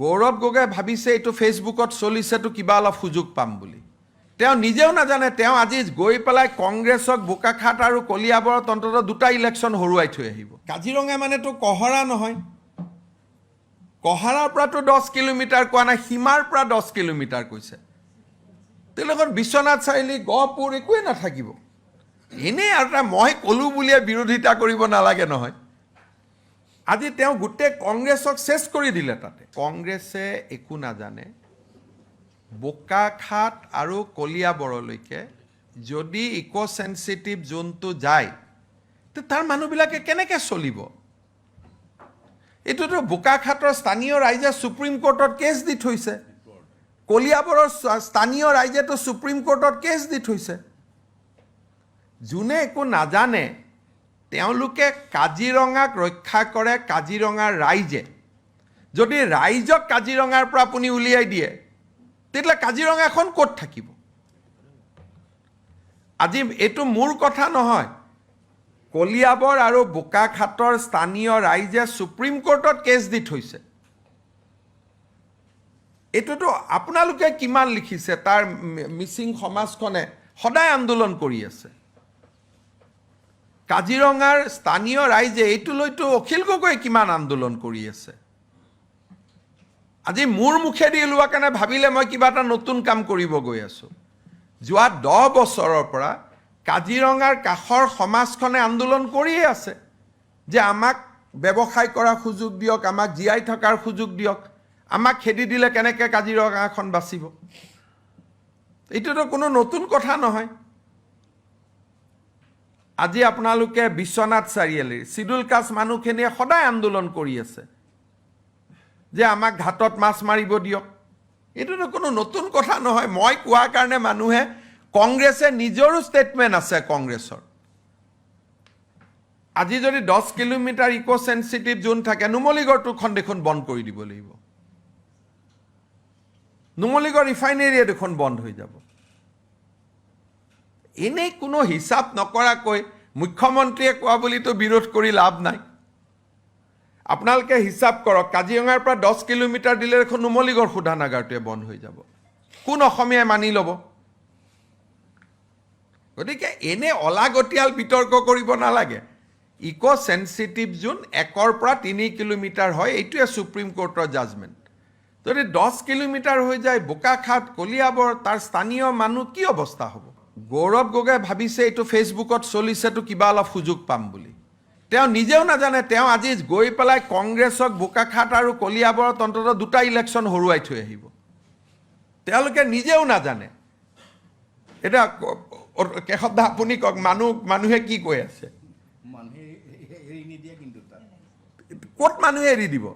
গৌৰৱ গগৈ ভাবিছে এইটো ফেচবুকত চলিছেতো কিবা অলপ সুযোগ পাম বুলি। তেওঁ নিজেও নাজানে তেওঁ আজি গৈ পেলাই কংগ্ৰেছক বোকাখাট আৰু কলিয়াবৰত অন্ততঃ দুটা ইলেকশ্যন হৰুৱাই থৈ আহিব। কাজিৰঙা মানেতো কহৰা নহয়, কহাৰাৰ পৰাতো 10 কিলোমিটাৰ কোৱা নাই, সীমাৰ পৰা 10 কিলোমিটাৰ কৈছে। তেওঁলোকৰ বিশ্বনাথ চাৰিআলি গহপুৰ একোৱে নাথাকিব। এনেই আৰু এটা মই ক'লো বুলিয়ে বিৰোধিতা কৰিব নালাগে নহয়। আজি তেওঁ গোটেই কংগ্ৰেছক চেছ কৰি দিলে। তাতে কংগ্ৰেছে একো নাজানে বোকাখাট আৰু কলিয়াবৰলৈকে যদি ইক' চেনচিটিভ জোনটো যায় তে তাৰ মানুহবিলাকে কেনেকৈ চলিব? এইটোতো বোকাখাটৰ স্থানীয় ৰাইজে সুপ্ৰিম কোৰ্টত কেছ দি থৈছে, কলিয়াবৰৰ স্থানীয় ৰাইজেতো সুপ্ৰিম কোৰ্টত কেছ দি থৈছে। যোনে একো নাজানে তেওঁলোকে কাজিৰঙাক ৰক্ষা কৰে কাজিৰঙাৰ ৰাইজে। যদি ৰাইজক কাজিৰঙাৰ পৰা আপুনি উলিয়াই দিয়ে তেতিয়াহ'লে কাজিৰঙাখন ক'ত থাকিব? আজি এইটো মোৰ কথা নহয়, কলিয়াবৰ আৰু বোকাখাটৰ স্থানীয় ৰাইজে সুপ্ৰিম কোৰ্টত কেছ দি থৈছে। এইটোতো আপোনালোকে কিমান লিখিছে, তাৰ মিচিং সমাজখনে সদায় আন্দোলন কৰি আছে। কাজিৰঙাৰ স্থানীয় ৰাইজে এইটো লৈতো অখিল গগৈ কিমান আন্দোলন কৰি আছে। আজি মোৰ মুখেদি ওলোৱা কাৰণে ভাবিলে মই কিবা এটা নতুন কাম কৰিব গৈ আছো। যোৱা 10 বছৰৰ পৰা কাজিৰঙাৰ কাষৰ সমাজখনে আন্দোলন কৰিয়ে আছে যে আমাক ব্যৱসায় কৰাৰ সুযোগ দিয়ক, আমাক জীয়াই থকাৰ সুযোগ দিয়ক, আমাক খেদি দিলে কেনেকৈ কাজিৰঙাখন বাচিব। এইটোতো কোনো নতুন কথা নহয়। আজি আপোনালোকে বিশ্বনাথ চাৰিআলিৰ চিডুল কাষ্ট মানুহখিনিয়ে সদায় আন্দোলন কৰি আছে যে আমাক ঘাটত মাছ মাৰিব দিয়ক। এইটোতো কোনো নতুন কথা নহয়। মই কোৱাৰ কাৰণে মানুহে, কংগ্ৰেছে নিজৰো ষ্টেটমেণ্ট আছে কংগ্ৰেছৰ। আজি যদি 10 কিলোমিটাৰ ইক' চেনচিটিভ জোন থাকে, নুমলীগড়টোখন দেখোন বন্ধ কৰি দিব লাগিব। নুমলীগড় ৰিফাইনেৰীয়ে দেখোন বন্ধ হৈ যাব। এনেই কোনো হিচাপ নকৰাকৈ মুখ্যমন্ত্ৰীয়ে কোৱা বুলিতো বিৰোধ কৰি লাভ নাই। আপোনালোকে হিচাপ কৰক, কাজিৰঙাৰ পৰা 10 কিলোমিটাৰ দিলে দেখোন নুমলীগড় শোধনাগাৰটোৱে বন্ধ হৈ যাব। কোন অসমীয়াই মানি ল'ব? গতিকে এনে অলাগতিয়াল বিতৰ্ক কৰিব নালাগে। ইক' চেনচিটিভ জোন 1 পৰা 3 কিলোমিটাৰ হয়, এইটোৱে সুপ্ৰিম কোৰ্টৰ জাজমেণ্ট। যদি 10 কিলোমিটাৰ হৈ যায় বোকাখাট কলিয়াবৰ, তাৰ স্থানীয় মানুহ কি অৱস্থা হ'ব? গৌৰৱ গগৈ ভাবিছে এইটো ফেচবুকত চলিছেতো কিবা অলপ সুযোগ পাম বুলি। তেওঁ নিজেও নাজানে তেওঁ আজি গৈ পেলাই কংগ্ৰেছক বোকাখাট আৰু কলিয়াবৰত অন্ততঃ দুটা ইলেকশ্যন হৰুৱাই থৈ আহিব। তেওঁলোকে নিজেও নাজানে। এতিয়া কেশৱ দা আপুনি কওক, মানুহে কি কৈ আছে? ক'ত মানুহে এৰি দিব?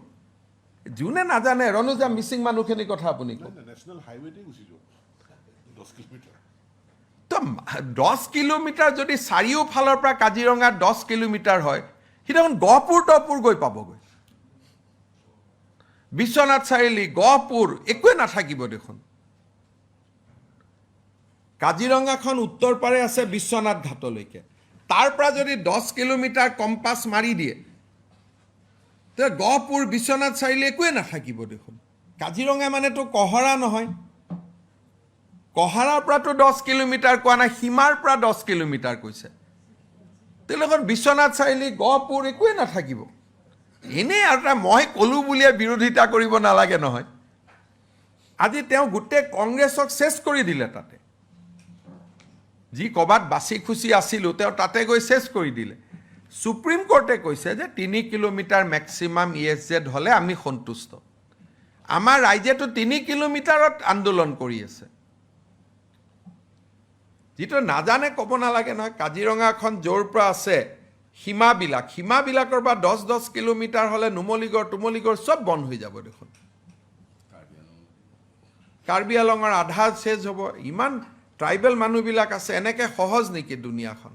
যোনে নাজানে, ৰণুজা মিচিং মানুহখিনিৰ কথা আপুনি কওক। 10 কিলোমিটাৰ যদি চাৰিওফালৰ পৰা কাজিৰঙা 10 কিলোমিটাৰ হয়, সি দেখোন গহপুৰ তহপুৰ গৈ পাবগৈ। বিশ্বনাথ চাৰিআলি গহপুৰ একোৱে নাথাকিব দেখোন। কাজিৰঙাখন উত্তৰ পাৰে আছে বিশ্বনাথ ঘাটলৈকে। তাৰ পৰা যদি 10 কিলোমিটাৰ কম্পাছ মাৰি দিয়ে তেতিয়া গহপুৰ বিশ্বনাথ চাৰিআলি একোৱে নাথাকিব দেখোন। কাজিৰঙা মানেতো কহৰা নহয়, কহাৰাৰ পৰাতো 10 কিলোমিটাৰ কোৱা নাই, সীমাৰ পৰা 10 কিলোমিটাৰ কৈছে। তেওঁলোকৰ বিশ্বনাথ চাৰিআলি গহপুৰ একোৱে নাথাকিব। এনেই আৰু এটা মই ক'লো বুলিয়ে বিৰোধিতা কৰিব নালাগে নহয়। আজি তেওঁ গোটেই কংগ্ৰেছক চেছ কৰি দিলে। তাতে যি ক'ৰবাত বাচি খুচি আছিলোঁ তেওঁ তাতে গৈ চেছ কৰি দিলে। সুপ্ৰিম কোৰ্টে কৈছে যে 3 কিলোমিটাৰ মেক্সিমাম ESZ হ'লে আমি সন্তুষ্ট। আমাৰ ৰাইজেতো 3 কিলোমিটাৰত আন্দোলন কৰি আছে। যিটো নাজানে ক'ব নালাগে নহয়। কাজিৰঙাখন য'ৰ পৰা আছে সীমাবিলাকৰ পৰা 10 কিলোমিটাৰ হ'লে তুমলীগড় চব বন্ধ হৈ যাব দেখোন। কাৰ্বি আংলঙৰ আধা চেজ হ'ব। ইমান ট্ৰাইবেল মানুহবিলাক আছে, এনেকৈ সহজ নেকি দুনিয়াখন?